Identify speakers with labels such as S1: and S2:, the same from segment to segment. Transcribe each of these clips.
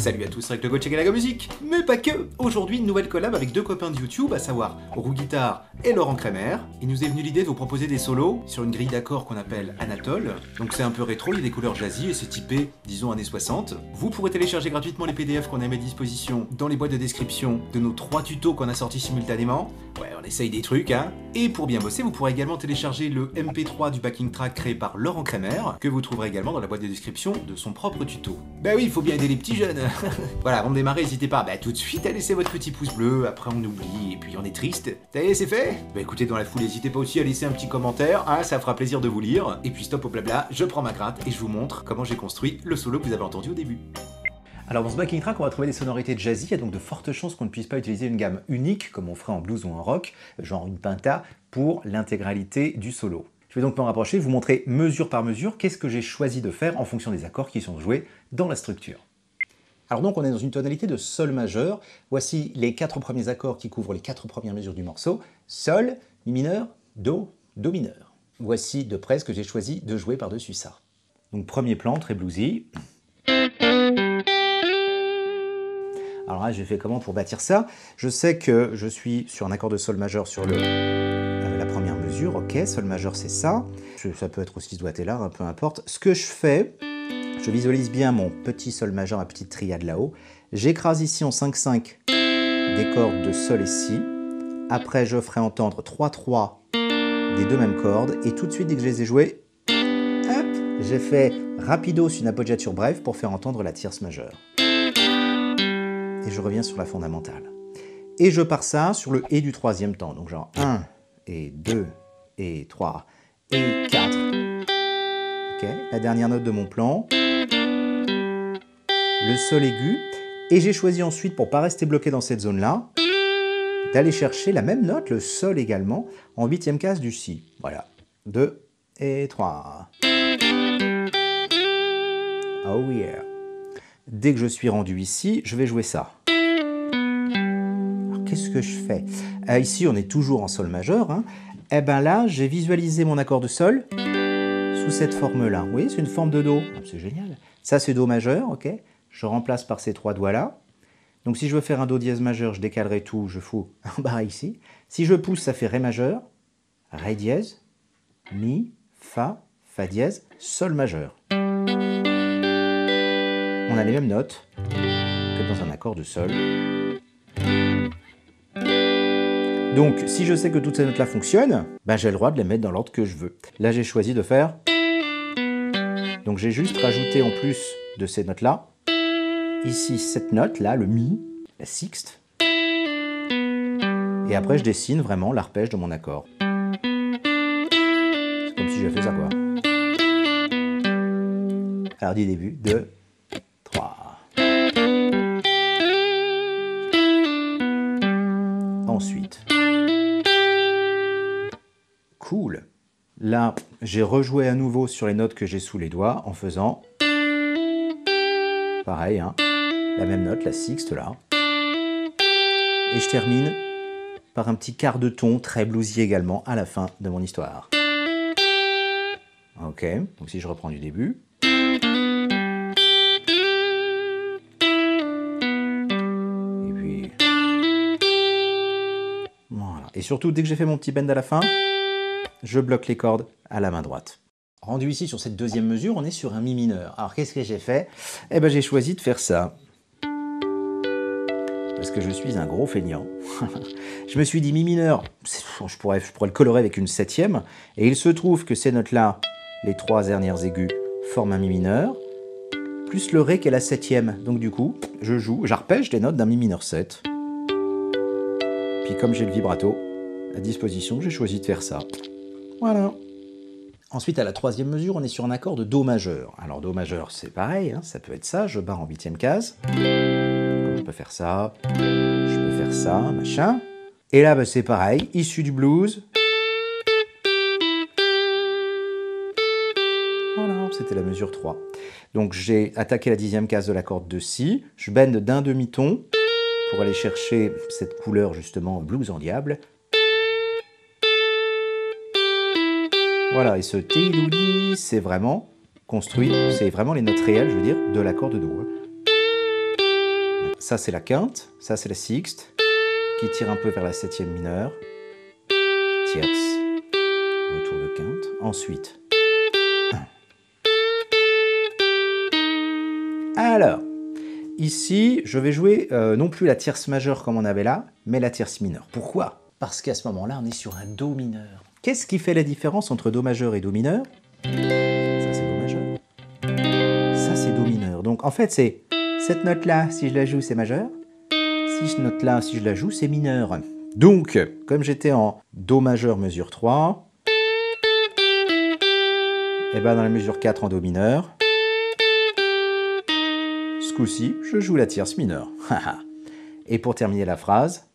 S1: Salut à tous, c'est Rick le Check et la musique, mais pas que. Aujourd'hui, une nouvelle collab avec deux copains de YouTube, à savoir Roux Guitare et Laurent Kremer. Il nous est venu l'idée de vous proposer des solos sur une grille d'accords qu'on appelle Anatole. Donc c'est un peu rétro, il y a des couleurs jazzy et c'est typé, disons, années 60. Vous pourrez télécharger gratuitement les PDF qu'on a mis à disposition dans les boîtes de description de nos 3 tutos qu'on a sortis simultanément. Ouais, on essaye des trucs, hein. Et pour bien bosser, vous pourrez également télécharger le MP3 du backing track créé par Laurent Kremer, que vous trouverez également dans la boîte de description de son propre tuto. Bah oui, il faut bien aider les petits jeunes. Voilà, avant de démarrer, n'hésitez pas tout de suite à laisser votre petit pouce bleu, après on oublie, et puis on est triste. Ça y est, c'est fait? Bah écoutez, dans la foule, n'hésitez pas aussi à laisser un petit commentaire, hein, ça fera plaisir de vous lire. Et puis stop au blabla, je prends ma gratte et je vous montre comment j'ai construit le solo que vous avez entendu au début. Alors dans ce backing track, on va trouver des sonorités jazzy, il y a donc de fortes chances qu'on ne puisse pas utiliser une gamme unique, comme on ferait en blues ou en rock, genre une pinta, pour l'intégralité du solo. Je vais donc me rapprocher, vous montrer mesure par mesure qu'est-ce que j'ai choisi de faire en fonction des accords qui sont joués dans la structure. Alors donc on est dans une tonalité de sol majeur, voici les 4 premiers accords qui couvrent les 4 premières mesures du morceau, sol, mi mineur, do, do mineur. Voici de près ce que j'ai choisi de jouer par-dessus ça. Donc premier plan, très bluesy. Alors là, j'ai fait comment pour bâtir ça? Je sais que je suis sur un accord de sol majeur sur la première mesure, ok, sol majeur c'est ça. Ça peut être aussi ce doigt-là, peu importe. Ce que je fais, je visualise bien mon petit sol majeur, ma petite triade là-haut. J'écrase ici en 5-5 des cordes de sol et si. Après, je ferai entendre 3-3 des deux mêmes cordes. Et tout de suite, dès que je les ai jouées, hop, j'ai fait rapidos une appoggiature brève pour faire entendre la tierce majeure. Et je reviens sur la fondamentale. Et je pars ça sur le et du troisième temps. Donc genre 1 et 2 et 3 et 4. Ok, la dernière note de mon plan. Le sol aigu. Et j'ai choisi ensuite, pour ne pas rester bloqué dans cette zone-là, d'aller chercher la même note, le sol également, en 8e case du si. Voilà. 2 et 3. Oh yeah. Dès que je suis rendu ici, je vais jouer ça. Alors, qu'est-ce que je fais? Ici, on est toujours en sol majeur. Hein. Eh bien là, j'ai visualisé mon accord de sol sous cette forme-là. Vous voyez, c'est une forme de do. Ah, c'est génial. Ça, c'est do majeur, ok? Je remplace par ces 3 doigts-là. Donc, si je veux faire un do dièse majeur, je décalerai tout, je fous un barre ici. Si je pousse, ça fait ré majeur, ré dièse, mi, fa dièse, sol majeur. On a les mêmes notes que dans un accord de sol. Donc, si je sais que toutes ces notes-là fonctionnent, ben j'ai le droit de les mettre dans l'ordre que je veux. Là, j'ai choisi de faire... Donc, j'ai juste rajouté en plus de ces notes-là, ici, cette note-là, le mi, la sixte. Et après, je dessine vraiment l'arpège de mon accord. C'est comme si j'avais fait ça, quoi. Alors, du début, 2, 3. Ensuite. Cool. Là, j'ai rejoué à nouveau sur les notes que j'ai sous les doigts en faisant pareil, hein, la même note, la sixte là. Et je termine par un petit quart de ton très bluesy également à la fin de mon histoire. Ok, donc si je reprends du début. Et surtout, dès que j'ai fait mon petit bend à la fin, je bloque les cordes à la main droite. Rendu ici sur cette deuxième mesure, on est sur un mi mineur. Alors qu'est-ce que j'ai fait? Eh bien j'ai choisi de faire ça. Parce que je suis un gros feignant. Je me suis dit mi mineur, je pourrais le colorer avec une 7e. Et il se trouve que ces notes-là, les 3 dernières aiguës, forment un mi mineur. Plus le ré qui est la 7e. Donc du coup, j'arpège les notes d'un mi mineur 7. Puis comme j'ai le vibrato à disposition, j'ai choisi de faire ça. Voilà. Ensuite, à la 3e mesure, on est sur un accord de do majeur. Alors do majeur, c'est pareil, hein, ça peut être ça, je barre en 8e case. Donc, je peux faire ça, je peux faire ça, machin. Et là, bah, c'est pareil, issu du blues. Voilà, c'était la mesure 3. Donc j'ai attaqué la 10e case de la corde de si, je bend d'un demi-ton pour aller chercher cette couleur justement blues en diable. Voilà, et ce ti-lou-di, c'est vraiment construit, c'est vraiment les notes réelles, je veux dire, de l'accord de do. ça c'est la quinte, ça c'est la sixte, qui tire un peu vers la septième mineure, tierce, retour de quinte, ensuite. Alors, ici, je vais jouer non plus la tierce majeure comme on avait là, mais la tierce mineure. Pourquoi? Parce qu'à ce moment-là, on est sur un Do mineur. Qu'est-ce qui fait la différence entre Do majeur et Do mineur? Ça, c'est Do majeur. Ça, c'est Do mineur. Donc, en fait, c'est cette note-là, si je la joue, c'est majeur. Cette note-là, si je la joue, c'est mineur. Donc, comme j'étais en Do majeur mesure 3, et bien dans la mesure 4 en Do mineur, ce coup-ci, je joue la tierce mineure. Et pour terminer la phrase,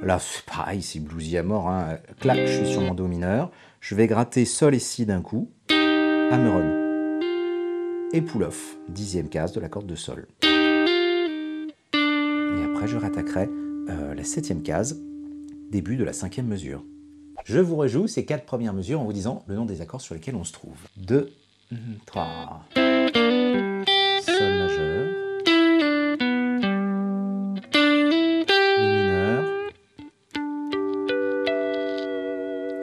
S1: là c'est pareil, c'est bluesy à mort, hein. Clac, je suis sur mon Do mineur, je vais gratter Sol et Si d'un coup, hammer-on et pull-off, 10e case de la corde de Sol. Et après je rattaquerai la 7e case, début de la 5e mesure. Je vous rejoue ces 4 premières mesures en vous disant le nom des accords sur lesquels on se trouve. 2, 3... Sol majeur, Mi mineur,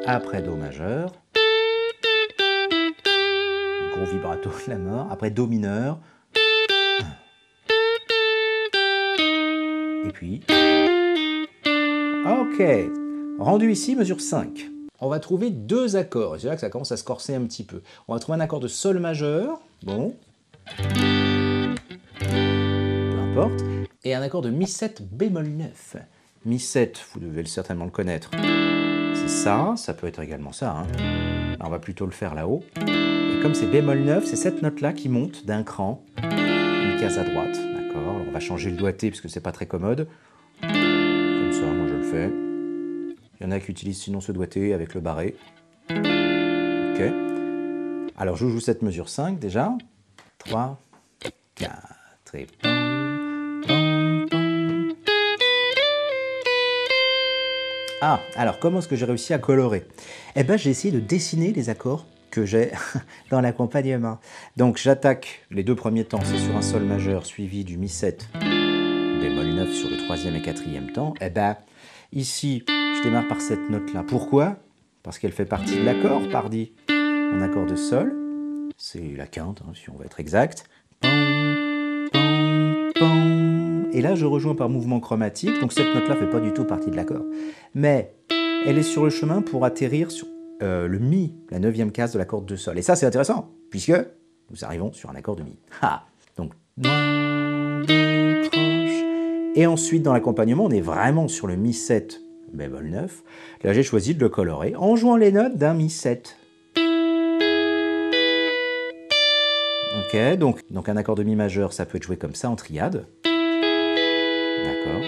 S1: après Do majeur, gros vibrato de la mort, après Do mineur, et puis, ok, rendu ici, mesure 5. On va trouver 2 accords, et c'est là que ça commence à se corser un petit peu. On va trouver un accord de Sol majeur, bon, et un accord de Mi7 bémol 9. Mi7, vous devez certainement le connaître, c'est ça peut être également ça. Hein. Là, on va plutôt le faire là-haut. Et comme c'est bémol 9, c'est cette note-là qui monte d'un cran, une case à droite. D'accord. On va changer le doigté parce que c'est pas très commode. Comme ça, moi je le fais. Il y en a qui utilisent sinon ce doigté avec le barré. Ok. Alors je joue cette mesure 5 déjà. 3, 4 et... Ah, alors comment est-ce que j'ai réussi à colorer? Eh bien, j'ai essayé de dessiner les accords que j'ai dans l'accompagnement. Donc, j'attaque les 2 premiers temps, c'est sur un Sol majeur suivi du Mi7 bémol 9 sur le 3e et 4e temps. Eh bien, ici, je démarre par cette note-là. Pourquoi? Parce qu'elle fait partie de l'accord, pardi. Mon accord de Sol, c'est la quinte, hein, si on va être exact. Et là, je rejoins par mouvement chromatique, donc cette note-là ne fait pas du tout partie de l'accord. Mais elle est sur le chemin pour atterrir sur le Mi, la 9e case de la corde de Sol. Et ça, c'est intéressant, puisque nous arrivons sur un accord de Mi. Ha! Donc, noir de croche. Et ensuite, dans l'accompagnement, on est vraiment sur le Mi7 bémol 9. Là, j'ai choisi de le colorer en jouant les notes d'un Mi7. Ok, donc un accord de Mi majeur, ça peut être joué comme ça en triade. D'accord.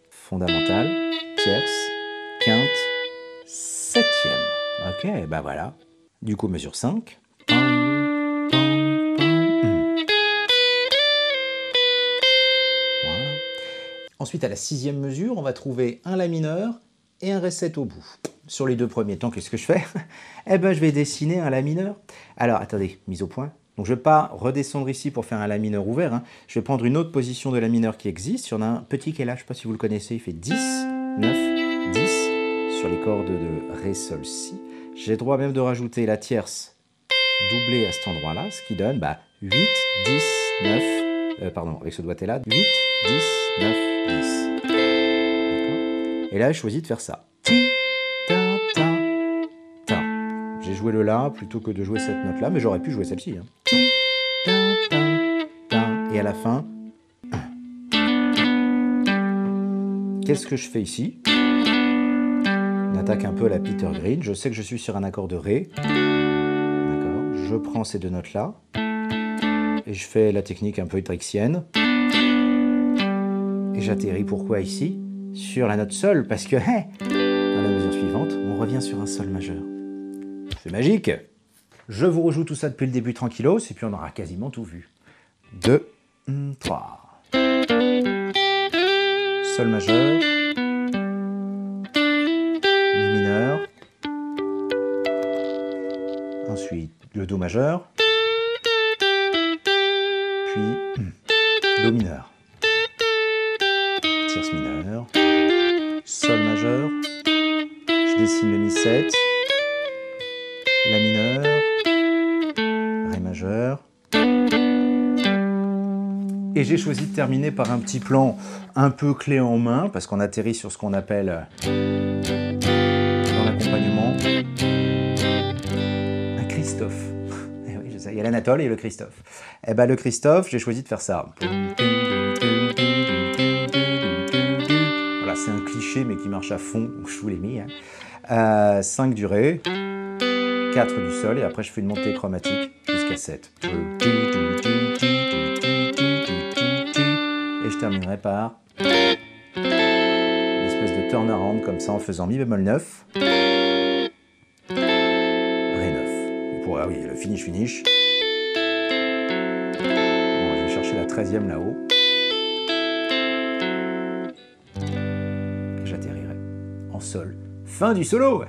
S1: Fondamental, tierce, quinte, 7e. Ok, ben voilà. Du coup, mesure 5. Voilà. Ensuite, à la 6e mesure, on va trouver un La mineur et un Ré7 au bout. Sur les 2 premiers temps, qu'est-ce que je fais? Eh ben, je vais dessiner un La mineur. Alors, attendez, mise au point. Donc je ne vais pas redescendre ici pour faire un La mineur ouvert. Hein. Je vais prendre une autre position de La mineur qui existe. Il y en a un petit qui est là, je ne sais pas si vous le connaissez. Il fait 10, 9, 10 sur les cordes de Ré, Sol, Si. J'ai le droit même de rajouter la tierce doublée à cet endroit-là, ce qui donne 8, 10, 9... pardon, avec ce doigté-là. 8, 10, 9, 10. Et là, j'ai choisi de faire ça. J'ai joué le La plutôt que de jouer cette note-là, mais j'aurais pu jouer celle-ci. Hein. Et à la fin, qu'est-ce que je fais ici? On attaque un peu à la Peter Green. Je sais que je suis sur un accord de Ré. D'accord. Je prends ces 2 notes-là et je fais la technique un peu étrixienne. Et j'atterris pourquoi ici? Sur la note Sol, parce que dans la mesure suivante, on revient sur un Sol majeur. C'est magique. Je vous rejoue tout ça depuis le début tranquillos, et puis on aura quasiment tout vu. 2, 3. Sol majeur. Mi mineur. Ensuite, le Do majeur. Puis
S2: Do mineur, tierce mineur, sol majeur, je dessine le mi-7, la mineur, ré majeur, et j'ai choisi de terminer par un petit plan un peu clé en main, parce qu'on atterrit sur ce qu'on appelle dans l'accompagnement un Christophe. Eh oui, je sais, il y a l'Anatole et le Christophe. Et ben le Christophe, j'ai choisi de faire ça. Voilà, c'est un cliché mais qui marche à fond, je vous l'ai mis. 5 du Ré, 4 du Sol, et après je fais une montée chromatique jusqu'à 7. Et je terminerai par une espèce de turnaround comme ça en faisant mi bémol 9, ré 9. Et pour, ah oui, le finish. Bon, je vais chercher la 13e là-haut. Et j'atterrirai en sol. Fin du solo.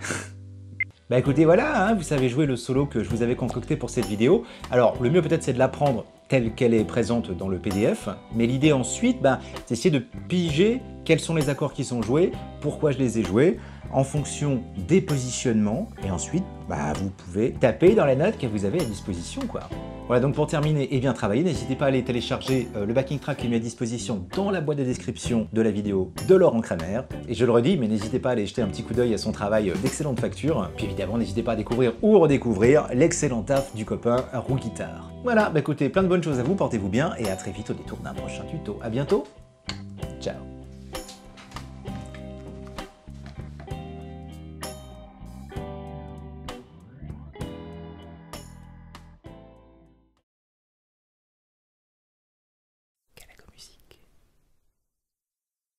S2: Bah écoutez, voilà, hein, vous savez jouer le solo que je vous avais concocté pour cette vidéo. Alors, le mieux peut-être c'est de l'apprendre telle qu'elle est présente dans le PDF, mais l'idée ensuite, c'est essayer de piger quels sont les accords qui sont joués, pourquoi je les ai joués, en fonction des positionnements, et ensuite, vous pouvez taper dans la note que vous avez à disposition, quoi. Voilà, donc pour terminer et bien travailler, n'hésitez pas à aller télécharger le backing track qui est mis à disposition dans la boîte de description de la vidéo de Laurent Kramer. Et je le redis, mais n'hésitez pas à aller jeter un petit coup d'œil à son travail d'excellente facture. Puis évidemment, n'hésitez pas à découvrir ou redécouvrir l'excellent taf du copain Roux Guitare. Voilà, écoutez, plein de bonnes choses à vous, portez-vous bien et à très vite au détour d'un prochain tuto. À bientôt!